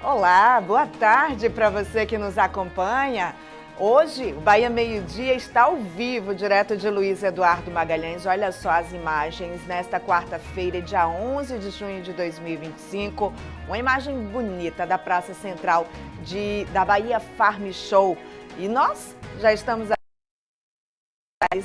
Olá, boa tarde para você que nos acompanha. Hoje, o Bahia Meio Dia está ao vivo, direto de Luiz Eduardo Magalhães. Olha só as imagens nesta quarta-feira, dia 11 de junho de 2025. Uma imagem bonita da Praça Central da Bahia Farm Show. E nós já estamos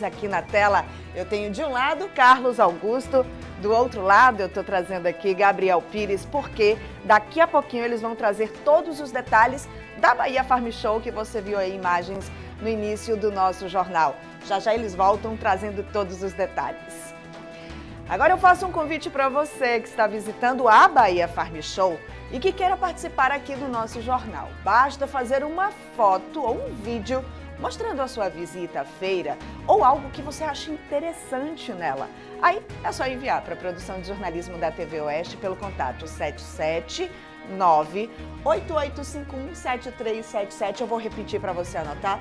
aqui na tela. Eu tenho de um lado Carlos Augusto, do outro lado eu estou trazendo aqui Gabriel Pires, porque daqui a pouquinho eles vão trazer todos os detalhes da Bahia Farm Show que você viu aí imagens no início do nosso jornal. Já já eles voltam trazendo todos os detalhes. Agora eu faço um convite para você que está visitando a Bahia Farm Show e que queira participar aqui do nosso jornal. Basta fazer uma foto ou um vídeo mostrando a sua visita à feira ou algo que você acha interessante nela. Aí é só enviar para a produção de jornalismo da TV Oeste pelo contato 779-8851-7377. Eu vou repetir para você anotar,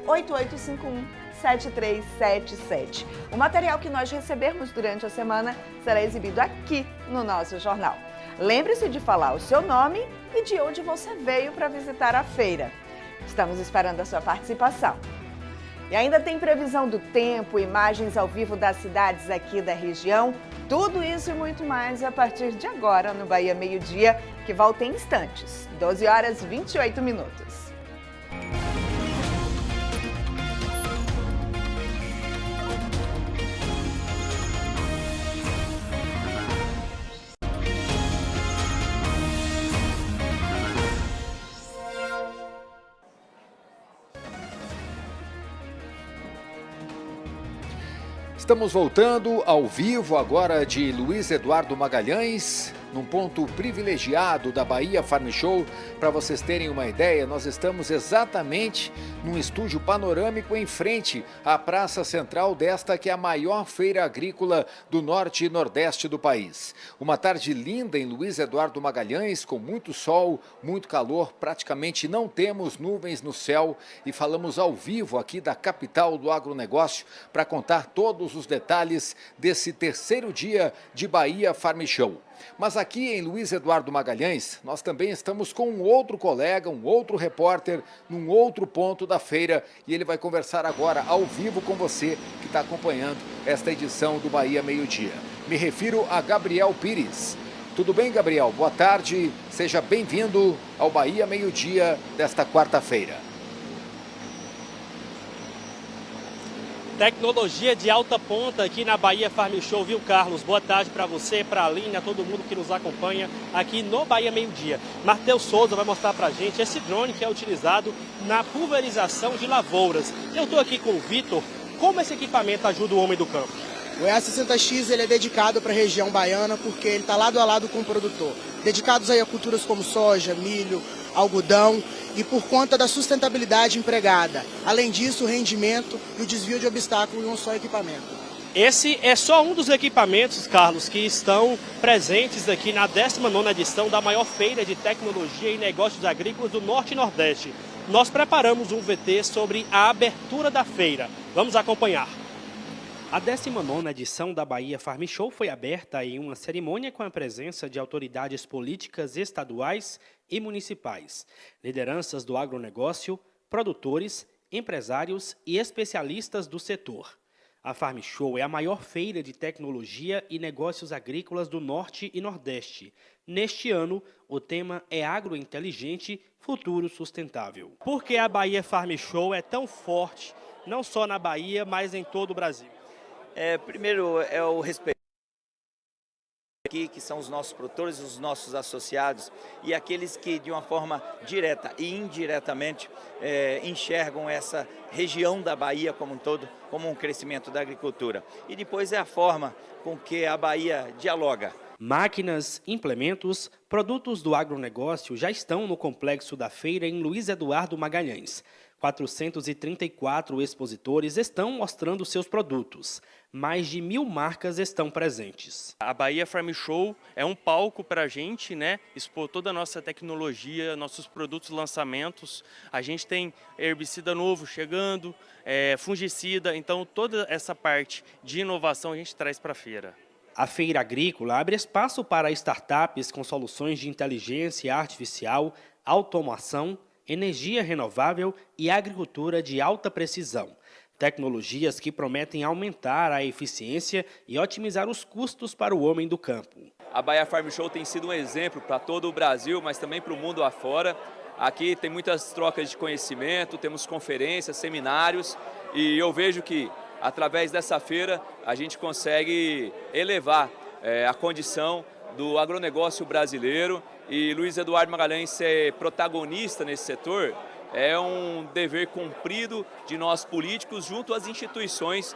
779-8851-7377. O material que nós recebermos durante a semana será exibido aqui no nosso jornal. Lembre-se de falar o seu nome e de onde você veio para visitar a feira. Estamos esperando a sua participação. E ainda tem previsão do tempo, imagens ao vivo das cidades aqui da região. Tudo isso e muito mais a partir de agora no Bahia Meio Dia, que volta em instantes. 12 horas e 28 minutos. Estamos voltando ao vivo agora de Luiz Eduardo Magalhães, num ponto privilegiado da Bahia Farm Show. Para vocês terem uma ideia, nós estamos exatamente num estúdio panorâmico em frente à Praça Central desta que é a maior feira agrícola do norte e nordeste do país. Uma tarde linda em Luiz Eduardo Magalhães, com muito sol, muito calor, praticamente não temos nuvens no céu e falamos ao vivo aqui da capital do agronegócio para contar todos os detalhes desse terceiro dia de Bahia Farm Show. Mas aqui em Luiz Eduardo Magalhães, nós também estamos com um outro colega, um outro repórter, num outro ponto da feira, e ele vai conversar agora ao vivo com você que está acompanhando esta edição do Bahia Meio Dia. Me refiro a Gabriel Pires. Tudo bem, Gabriel? Boa tarde, seja bem-vindo ao Bahia Meio Dia desta quarta-feira. Tecnologia de alta ponta aqui na Bahia Farm Show, viu, Carlos? Boa tarde para você, para a Aline, a todo mundo que nos acompanha aqui no Bahia Meio Dia. Matheus Souza vai mostrar para a gente esse drone que é utilizado na pulverização de lavouras. Eu estou aqui com o Vitor. Como esse equipamento ajuda o homem do campo? O EA60X ele é dedicado para a região baiana porque ele está lado a lado com o produtor. Dedicados aí a culturas como soja, milho, algodão e por conta da sustentabilidade empregada. Além disso, o rendimento e o desvio de obstáculos em um só equipamento. Esse é só um dos equipamentos, Carlos, que estão presentes aqui na 19ª edição da maior feira de tecnologia e negócios agrícolas do Norte e Nordeste. Nós preparamos um VT sobre a abertura da feira. Vamos acompanhar. A 19ª edição da Bahia Farm Show foi aberta em uma cerimônia com a presença de autoridades políticas estaduais e municipais, lideranças do agronegócio, produtores, empresários e especialistas do setor. A Farm Show é a maior feira de tecnologia e negócios agrícolas do Norte e Nordeste. Neste ano, o tema é Agrointeligente, Futuro Sustentável. Por que a Bahia Farm Show é tão forte, não só na Bahia, mas em todo o Brasil? Primeiro é o respeito aqui, que são os nossos produtores, os nossos associados e aqueles que de uma forma direta e indiretamente enxergam essa região da Bahia como um todo, como um crescimento da agricultura. E depois é a forma com que a Bahia dialoga. Máquinas, implementos, produtos do agronegócio já estão no complexo da feira em Luiz Eduardo Magalhães. 434 expositores estão mostrando seus produtos. Mais de 1000 marcas estão presentes. A Bahia Farm Show é um palco para a gente, né, expor toda a nossa tecnologia, nossos produtos, lançamentos. A gente tem herbicida novo chegando, fungicida, então toda essa parte de inovação a gente traz para a feira. A feira agrícola abre espaço para startups com soluções de inteligência artificial, automação, energia renovável e agricultura de alta precisão. Tecnologias que prometem aumentar a eficiência e otimizar os custos para o homem do campo. A Bahia Farm Show tem sido um exemplo para todo o Brasil, mas também para o mundo afora. Aqui tem muitas trocas de conhecimento, temos conferências, seminários, e eu vejo que através dessa feira a gente consegue elevar a condição do agronegócio brasileiro, e Luiz Eduardo Magalhães ser protagonista nesse setor é um dever cumprido de nós políticos junto às instituições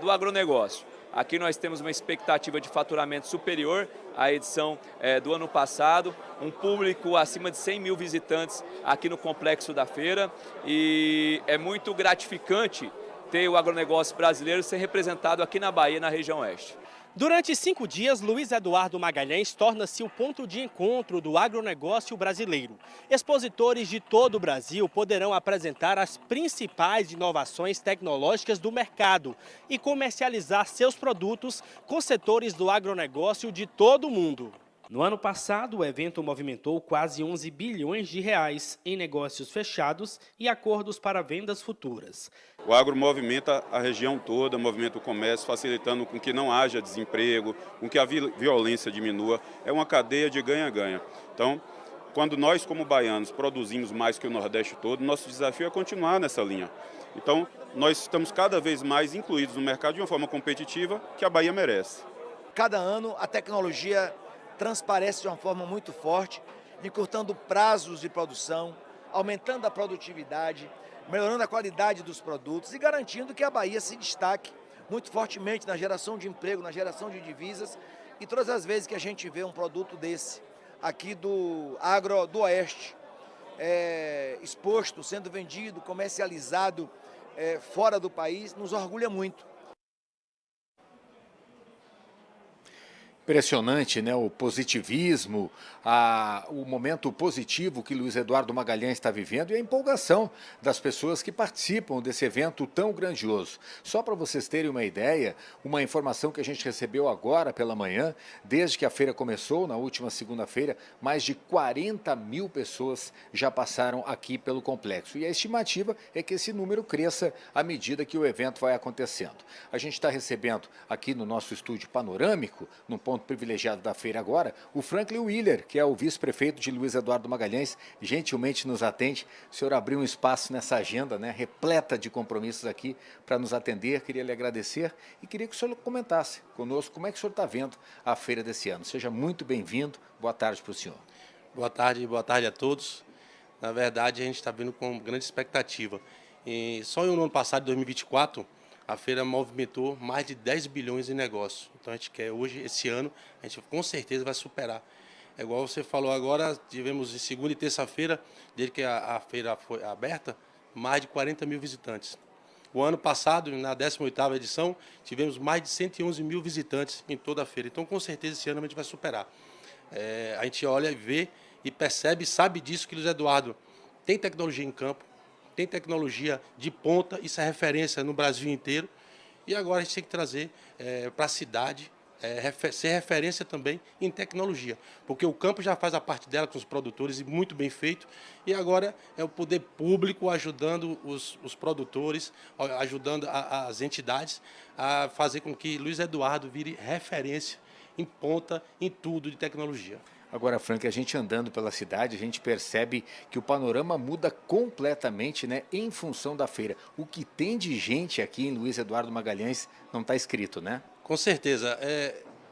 do agronegócio. Aqui nós temos uma expectativa de faturamento superior à edição do ano passado, um público acima de 100 mil visitantes aqui no complexo da feira, e é muito gratificante ter o agronegócio brasileiro ser representado aqui na Bahia, na região oeste. Durante 5 dias, Luiz Eduardo Magalhães torna-se o ponto de encontro do agronegócio brasileiro. Expositores de todo o Brasil poderão apresentar as principais inovações tecnológicas do mercado e comercializar seus produtos com setores do agronegócio de todo o mundo. No ano passado, o evento movimentou quase 11 bilhões de reais em negócios fechados e acordos para vendas futuras. O agro movimenta a região toda, movimenta o comércio, facilitando com que não haja desemprego, com que a violência diminua. É uma cadeia de ganha-ganha. Então, quando nós, como baianos, produzimos mais que o Nordeste todo, nosso desafio é continuar nessa linha. Então, nós estamos cada vez mais incluídos no mercado de uma forma competitiva que a Bahia merece. Cada ano a tecnologia transparece de uma forma muito forte, encurtando prazos de produção, aumentando a produtividade, melhorando a qualidade dos produtos e garantindo que a Bahia se destaque muito fortemente na geração de emprego, na geração de divisas. E todas as vezes que a gente vê um produto desse aqui do agro do Oeste exposto, sendo vendido, comercializado fora do país, nos orgulha muito. Impressionante, né? O positivismo, o momento positivo que Luiz Eduardo Magalhães está vivendo e a empolgação das pessoas que participam desse evento tão grandioso. Só para vocês terem uma ideia, uma informação que a gente recebeu agora pela manhã, desde que a feira começou, na última segunda-feira, mais de 40 mil pessoas já passaram aqui pelo complexo. E a estimativa é que esse número cresça à medida que o evento vai acontecendo. A gente está recebendo aqui no nosso estúdio panorâmico, no ponto privilegiado da feira agora, o Franklin Willer, que é o vice-prefeito de Luiz Eduardo Magalhães, gentilmente nos atende. O senhor abriu um espaço nessa agenda, né, repleta de compromissos aqui para nos atender. Queria lhe agradecer e queria que o senhor comentasse conosco como é que o senhor está vendo a feira desse ano. Seja muito bem-vindo. Boa tarde para o senhor. Boa tarde a todos. Na verdade, a gente está vindo com grande expectativa. E só no ano passado, 2024, a feira movimentou mais de 10 bilhões em negócio. Então a gente quer hoje, esse ano, a gente com certeza vai superar. É igual você falou agora, tivemos em segunda e terça-feira, desde que a feira foi aberta, mais de 40 mil visitantes. O ano passado, na 18ª edição, tivemos mais de 111 mil visitantes em toda a feira. Então com certeza esse ano a gente vai superar. A gente olha e vê e percebe, sabe disso que Luiz Eduardo tem tecnologia em campo, tem tecnologia de ponta, isso é referência no Brasil inteiro. E agora a gente tem que trazer para a cidade, ser referência também em tecnologia. Porque o campo já faz a parte dela com os produtores e muito bem feito. E agora é o poder público ajudando os produtores, ajudando as entidades a fazer com que Luiz Eduardo vire referência em ponta em tudo de tecnologia. Agora, Frank, a gente andando pela cidade, a gente percebe que o panorama muda completamente, né, em função da feira. O que tem de gente aqui em Luiz Eduardo Magalhães não está escrito, né? Com certeza.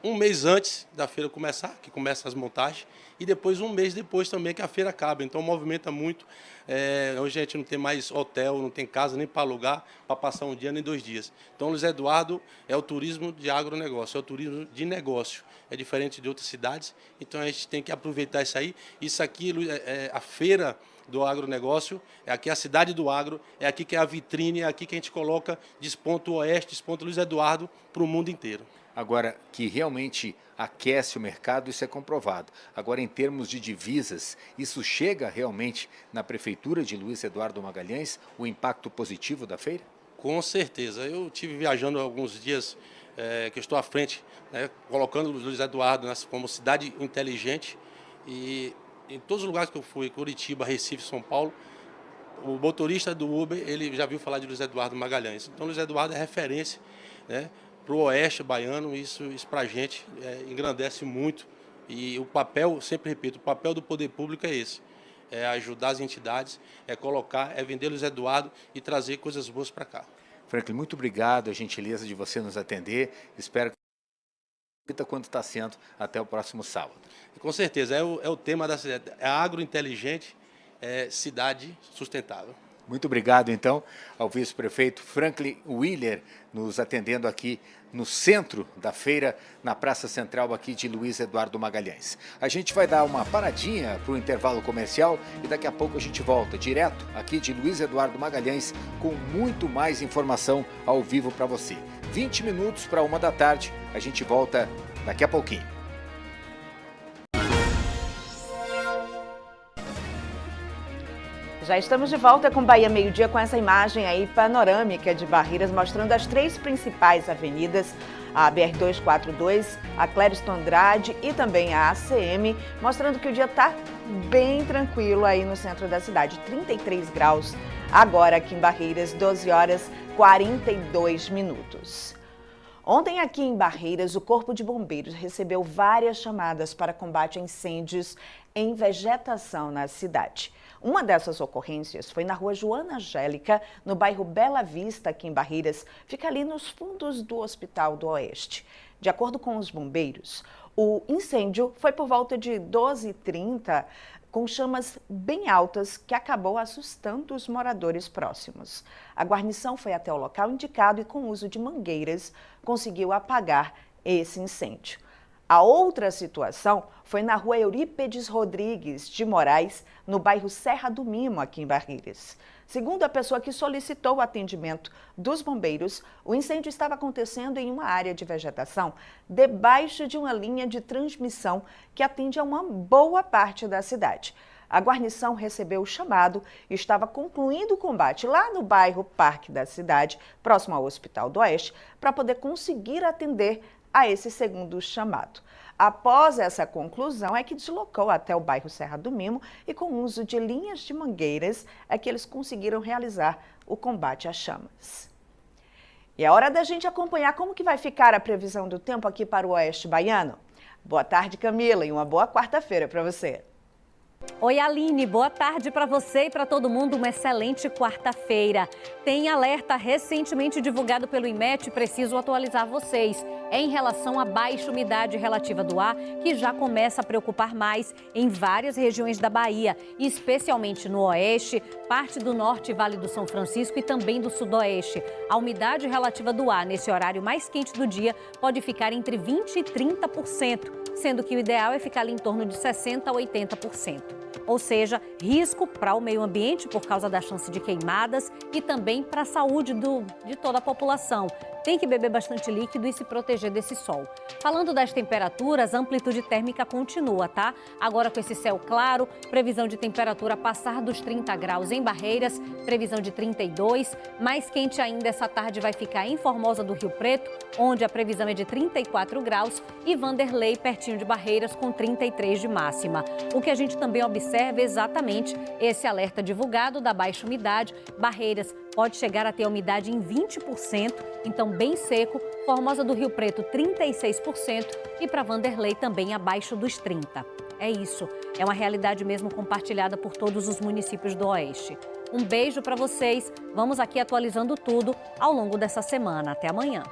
Um mês antes da feira começar, que começam as montagens, e depois um mês depois também que a feira acaba. Então movimenta muito. Hoje a gente não tem mais hotel, não tem casa nem para alugar, para passar um dia nem 2 dias. Então Luiz Eduardo é o turismo de agronegócio, é o turismo de negócio. É diferente de outras cidades, então a gente tem que aproveitar isso aí. Isso aqui, a feira do agronegócio, é aqui a cidade do agro, é aqui que é a vitrine, é aqui que a gente coloca, desponta o Oeste, desponta Luiz Eduardo para o mundo inteiro. Agora, que realmente aquece o mercado, isso é comprovado. Agora, em termos de divisas, isso chega realmente na prefeitura de Luiz Eduardo Magalhães, o impacto positivo da feira? Com certeza. Eu estive viajando alguns dias que eu estou à frente, né, colocando o Luiz Eduardo como cidade inteligente. E em todos os lugares que eu fui, Curitiba, Recife, São Paulo, o motorista do Uber, ele já viu falar de Luiz Eduardo Magalhães. Então, Luiz Eduardo é referência, né, para o oeste baiano. Isso para a gente engrandece muito. E o papel, sempre repito, o papel do poder público é esse. É ajudar as entidades, é colocar, é vender Luiz Eduardo e trazer coisas boas para cá. Franklin, muito obrigado, a gentileza de você nos atender. Espero que quanto está sendo até o próximo sábado. Com certeza, é o tema da cidade, é agrointeligente, cidade sustentável. Muito obrigado, então, ao vice-prefeito Franklin Willer, nos atendendo aqui no centro da feira, na Praça Central aqui de Luiz Eduardo Magalhães. A gente vai dar uma paradinha para o intervalo comercial e daqui a pouco a gente volta direto aqui de Luiz Eduardo Magalhães com muito mais informação ao vivo para você. 20 minutos para 1 da tarde, a gente volta daqui a pouquinho. Já estamos de volta com Bahia Meio Dia, com essa imagem aí panorâmica de Barreiras, mostrando as 3 principais avenidas, a BR-242, a Clériston Andrade e também a ACM, mostrando que o dia está bem tranquilo aí no centro da cidade. 33 graus agora aqui em Barreiras, 12 horas 42 minutos. Ontem aqui em Barreiras, o Corpo de Bombeiros recebeu várias chamadas para combate a incêndios em vegetação na cidade. Uma dessas ocorrências foi na rua Joana Angélica, no bairro Bela Vista, aqui em Barreiras, fica ali nos fundos do Hospital do Oeste. De acordo com os bombeiros, o incêndio foi por volta de 12h30, com chamas bem altas que acabou assustando os moradores próximos. A guarnição foi até o local indicado e, com o uso de mangueiras, conseguiu apagar esse incêndio. A outra situação foi na rua Eurípedes Rodrigues de Moraes, no bairro Serra do Mimo, aqui em Barreiras. Segundo a pessoa que solicitou o atendimento dos bombeiros, o incêndio estava acontecendo em uma área de vegetação debaixo de uma linha de transmissão que atende a uma boa parte da cidade. A guarnição recebeu o chamado e estava concluindo o combate lá no bairro Parque da cidade, próximo ao Hospital do Oeste, para poder conseguir atender a esse segundo chamado. Após essa conclusão, é que deslocou até o bairro Serra do Mimo e, com o uso de linhas de mangueiras, é que eles conseguiram realizar o combate às chamas. E é hora da gente acompanhar como que vai ficar a previsão do tempo aqui para o Oeste Baiano. Boa tarde, Camila, e uma boa quarta-feira para você. Oi, Aline, boa tarde para você e para todo mundo, uma excelente quarta-feira. Tem alerta recentemente divulgado pelo IMET, preciso atualizar vocês. É em relação à baixa umidade relativa do ar, que já começa a preocupar mais em várias regiões da Bahia, especialmente no oeste, parte do norte e Vale do São Francisco e também do sudoeste. A umidade relativa do ar nesse horário mais quente do dia pode ficar entre 20% e 30%, sendo que o ideal é ficar ali em torno de 60% a 80%. Ou seja, risco para o meio ambiente por causa da chance de queimadas e também para a saúde de toda a população. Tem que beber bastante líquido e se proteger desse sol. Falando das temperaturas, a amplitude térmica continua, tá? Agora com esse céu claro, previsão de temperatura passar dos 30 graus em Barreiras, previsão de 32. Mais quente ainda essa tarde vai ficar em Formosa do Rio Preto, onde a previsão é de 34 graus, e Vanderlei, pertinho de Barreiras, com 33 de máxima. O que a gente também observa é exatamente esse alerta divulgado da baixa umidade. Barreiras pode chegar a ter a umidade em 20%, então bem seco. Formosa do Rio Preto, 36%, e para Vanderlei também abaixo dos 30%. É isso, é uma realidade mesmo compartilhada por todos os municípios do Oeste. Um beijo para vocês, vamos aqui atualizando tudo ao longo dessa semana. Até amanhã.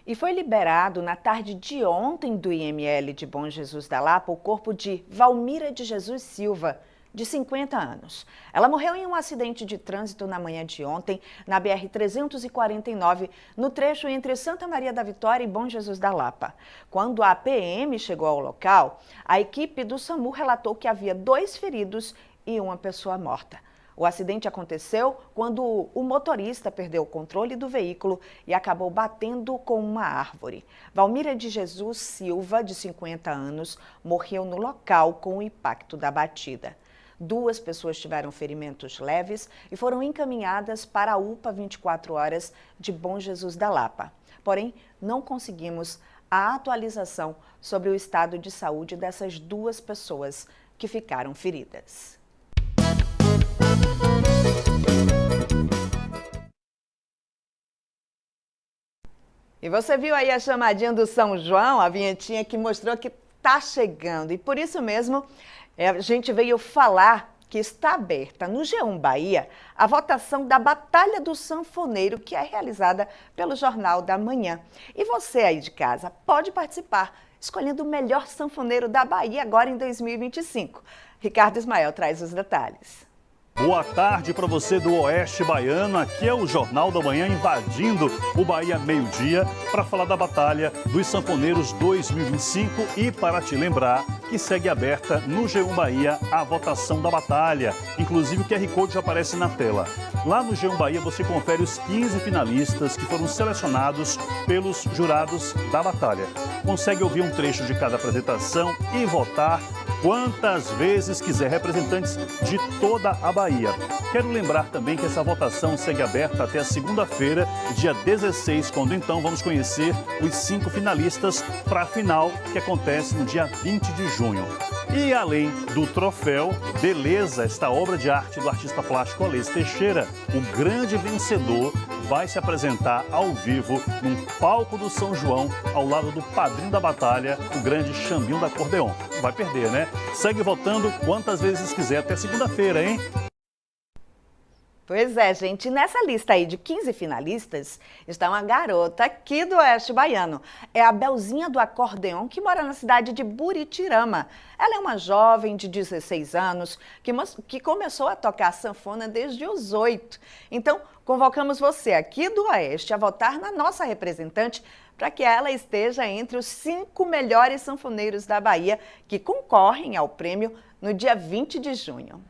E foi liberado na tarde de ontem do IML de Bom Jesus da Lapa o corpo de Valmira de Jesus Silva, de 50 anos. Ela morreu em um acidente de trânsito na manhã de ontem, na BR-349, no trecho entre Santa Maria da Vitória e Bom Jesus da Lapa. Quando a PM chegou ao local, a equipe do SAMU relatou que havia 2 feridos e uma pessoa morta. O acidente aconteceu quando o motorista perdeu o controle do veículo e acabou batendo com uma árvore. Valmira de Jesus Silva, de 50 anos, morreu no local com o impacto da batida. 2 pessoas tiveram ferimentos leves e foram encaminhadas para a UPA 24 horas de Bom Jesus da Lapa. Porém, não conseguimos a atualização sobre o estado de saúde dessas 2 pessoas que ficaram feridas. E você viu aí a chamadinha do São João, a vinhetinha que mostrou que está chegando. E por isso mesmo, a gente veio falar que está aberta no G1 Bahia a votação da Batalha do Sanfoneiro, que é realizada pelo Jornal da Manhã. E você aí de casa pode participar, escolhendo o melhor sanfoneiro da Bahia agora em 2025. Ricardo Ismael traz os detalhes. Boa tarde para você do Oeste Baiano, aqui é o Jornal da Manhã invadindo o Bahia meio-dia para falar da Batalha dos Sanfoneiros 2025 e para te lembrar que segue aberta no G1 Bahia a votação da batalha, inclusive o QR Code já aparece na tela. Lá no G1 Bahia você confere os 15 finalistas que foram selecionados pelos jurados da batalha. Consegue ouvir um trecho de cada apresentação e votar quantas vezes quiser, representantes de toda a Bahia. Quero lembrar também que essa votação segue aberta até a segunda-feira, dia 16, quando então vamos conhecer os 5 finalistas para a final, que acontece no dia 20 de junho. E além do troféu, beleza, esta obra de arte do artista plástico Alês Teixeira, o grande vencedor vai se apresentar ao vivo num palco do São João, ao lado do padrinho da batalha, o grande Xambinho da Acordeon. Vai perder, né? Segue votando quantas vezes quiser até segunda-feira, hein? Pois é, gente. Nessa lista aí de 15 finalistas está uma garota aqui do Oeste Baiano. É a Belzinha do Acordeon, que mora na cidade de Buritirama. Ela é uma jovem de 16 anos que começou a tocar sanfona desde os 8. Então, convocamos você aqui do Oeste a votar na nossa representante para que ela esteja entre os 5 melhores sanfoneiros da Bahia que concorrem ao prêmio no dia 20 de junho.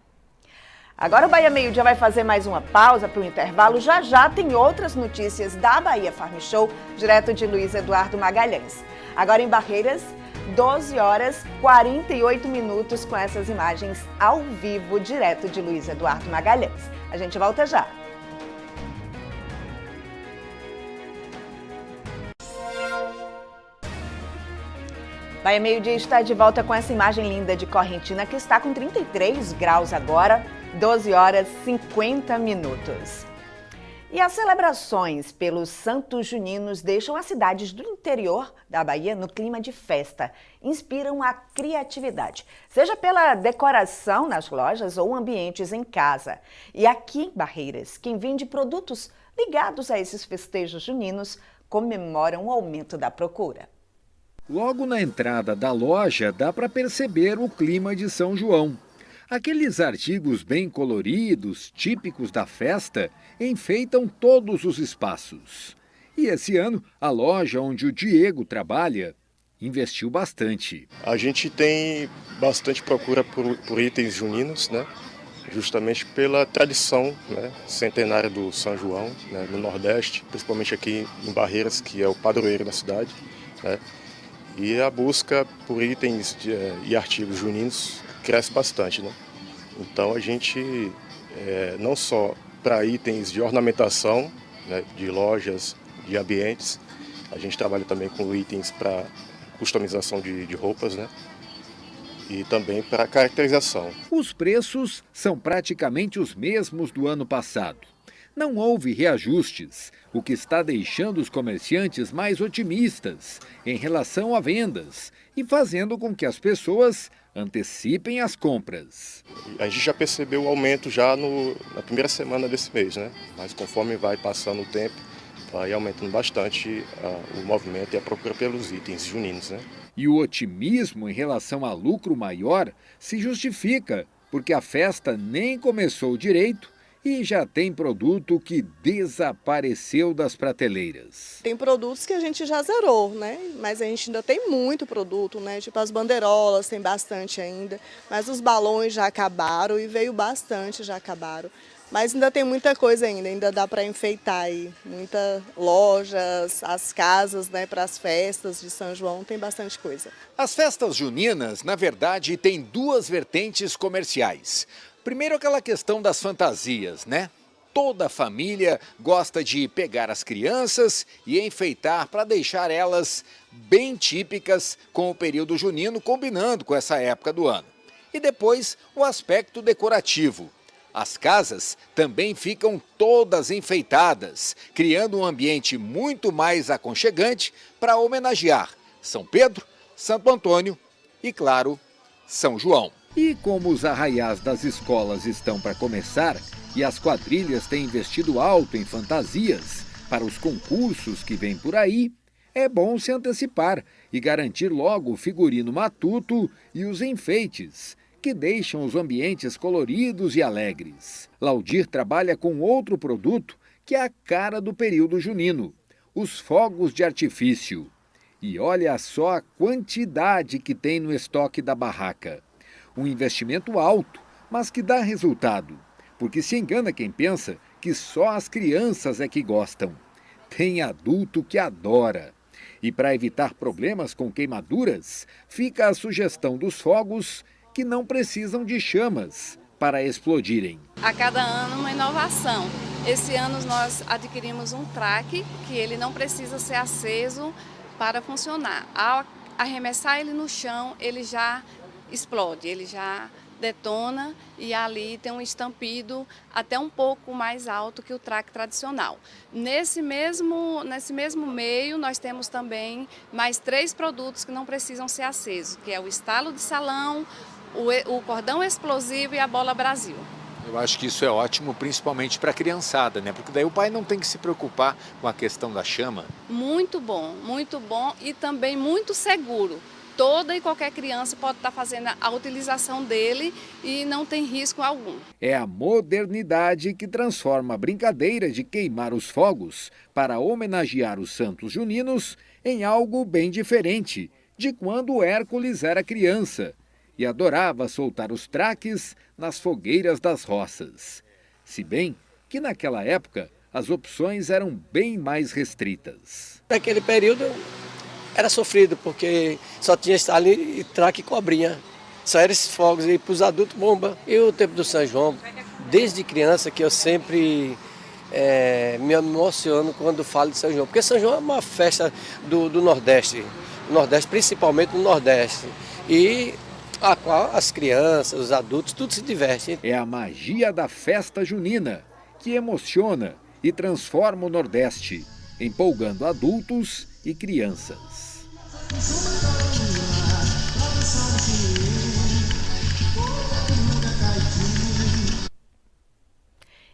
Agora o Bahia Meio Dia vai fazer mais uma pausa para o intervalo. Já já tem outras notícias da Bahia Farm Show, direto de Luiz Eduardo Magalhães. Agora em Barreiras, 12 horas 48 minutos com essas imagens ao vivo, direto de Luiz Eduardo Magalhães. A gente volta já. Bahia Meio Dia está de volta com essa imagem linda de Correntina, que está com 33 graus agora, 12 horas 50 minutos. E as celebrações pelos Santos Juninos deixam as cidades do interior da Bahia no clima de festa, inspiram a criatividade, seja pela decoração nas lojas ou ambientes em casa. E aqui em Barreiras, quem vende produtos ligados a esses festejos juninos comemoram o aumento da procura. Logo na entrada da loja dá para perceber o clima de São João. Aqueles artigos bem coloridos, típicos da festa, enfeitam todos os espaços. E esse ano, a loja onde o Diego trabalha investiu bastante. A gente tem bastante procura por itens juninos, né? Justamente pela tradição, né, centenária do São João, né, no Nordeste, principalmente aqui em Barreiras, que é o padroeiro da cidade, né? E a busca por itens e artigos juninos cresce bastante, né? Então a gente, não só para itens de ornamentação, né, de lojas, de ambientes, a gente trabalha também com itens para customização de roupas, né? E também para caracterização. Os preços são praticamente os mesmos do ano passado. Não houve reajustes, o que está deixando os comerciantes mais otimistas em relação a vendas e fazendo com que as pessoas antecipem as compras. A gente já percebeu o aumento já na primeira semana desse mês, né? Mas conforme vai passando o tempo, vai aumentando bastante o movimento e a procura pelos itens juninos, né? E o otimismo em relação a lucro maior se justifica, porque a festa nem começou direito e já tem produto que desapareceu das prateleiras. Tem produtos que a gente já zerou, né? Mas a gente ainda tem muito produto, né? Tipo as bandeirolas, tem bastante ainda. Mas os balões já acabaram e veio bastante, já acabaram. Mas ainda tem muita coisa ainda dá para enfeitar aí. Muitas lojas, as casas, né, para as festas de São João, tem bastante coisa. As festas juninas, na verdade, têm duas vertentes comerciais. Primeiro, aquela questão das fantasias, né? Toda a família gosta de pegar as crianças e enfeitar para deixar elas bem típicas com o período junino, combinando com essa época do ano. E depois, o aspecto decorativo. As casas também ficam todas enfeitadas, criando um ambiente muito mais aconchegante para homenagear São Pedro, Santo Antônio e, claro, São João. E como os arraiás das escolas estão para começar e as quadrilhas têm investido alto em fantasias para os concursos que vêm por aí, é bom se antecipar e garantir logo o figurino matuto e os enfeites, que deixam os ambientes coloridos e alegres. Laudir trabalha com outro produto que é a cara do período junino, os fogos de artifício. E olha só a quantidade que tem no estoque da barraca. Um investimento alto, mas que dá resultado, porque se engana quem pensa que só as crianças é que gostam. Tem adulto que adora. E para evitar problemas com queimaduras, fica a sugestão dos fogos que não precisam de chamas para explodirem. A cada ano uma inovação. Esse ano nós adquirimos um traque que ele não precisa ser aceso para funcionar. Ao arremessar ele no chão, ele já explode, ele já detona e ali tem um estampido até um pouco mais alto que o traque tradicional. Nesse mesmo meio, nós temos também mais 3 produtos que não precisam ser acesos, que é o estalo de salão, o cordão explosivo e a bola Brasil. Eu acho que isso é ótimo, principalmente para a criançada, né? Porque daí o pai não tem que se preocupar com a questão da chama. Muito bom e também muito seguro. Toda e qualquer criança pode estar fazendo a utilização dele e não tem risco algum. É a modernidade que transforma a brincadeira de queimar os fogos para homenagear os santos juninos em algo bem diferente de quando Hércules era criança e adorava soltar os traques nas fogueiras das roças. Se bem que naquela época as opções eram bem mais restritas. Naquele período era sofrido, porque só tinha ali traque e cobrinha. Só eram esses fogos, e para os adultos bomba. E o tempo do São João, desde criança que eu sempre me emociono quando falo de São João. Porque São João é uma festa do Nordeste, principalmente no Nordeste. E a qual as crianças, os adultos, tudo se diverte. É a magia da festa junina que emociona e transforma o Nordeste, empolgando adultos e crianças.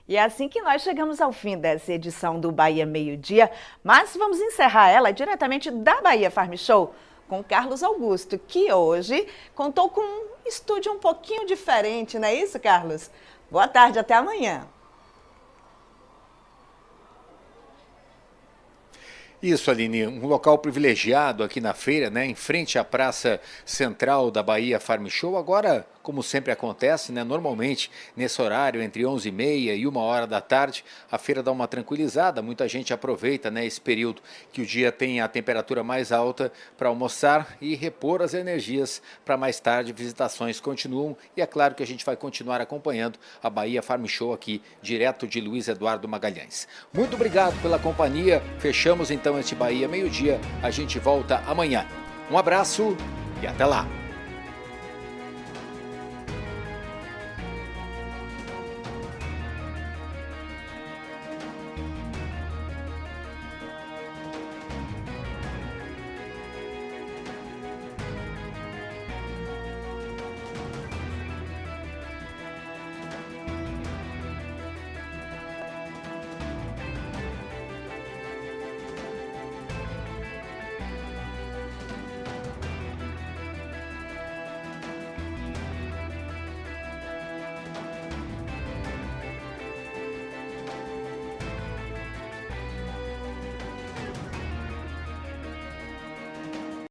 E é assim que nós chegamos ao fim dessa edição do Bahia Meio-Dia, mas vamos encerrar ela diretamente da Bahia Farm Show com Carlos Augusto, que hoje contou com um estúdio um pouquinho diferente, não é isso, Carlos? Boa tarde, até amanhã. Isso, Aline, um local privilegiado aqui na feira, né, em frente à praça central da Bahia Farm Show. Agora, como sempre acontece, né, normalmente nesse horário, entre 11h30 e 1h da tarde, a feira dá uma tranquilizada, muita gente aproveita, né, esse período que o dia tem a temperatura mais alta para almoçar e repor as energias para mais tarde. Visitações continuam e é claro que a gente vai continuar acompanhando a Bahia Farm Show aqui, direto de Luiz Eduardo Magalhães. Muito obrigado pela companhia, fechamos então este Bahia Meio-Dia, a gente volta amanhã. Um abraço e até lá!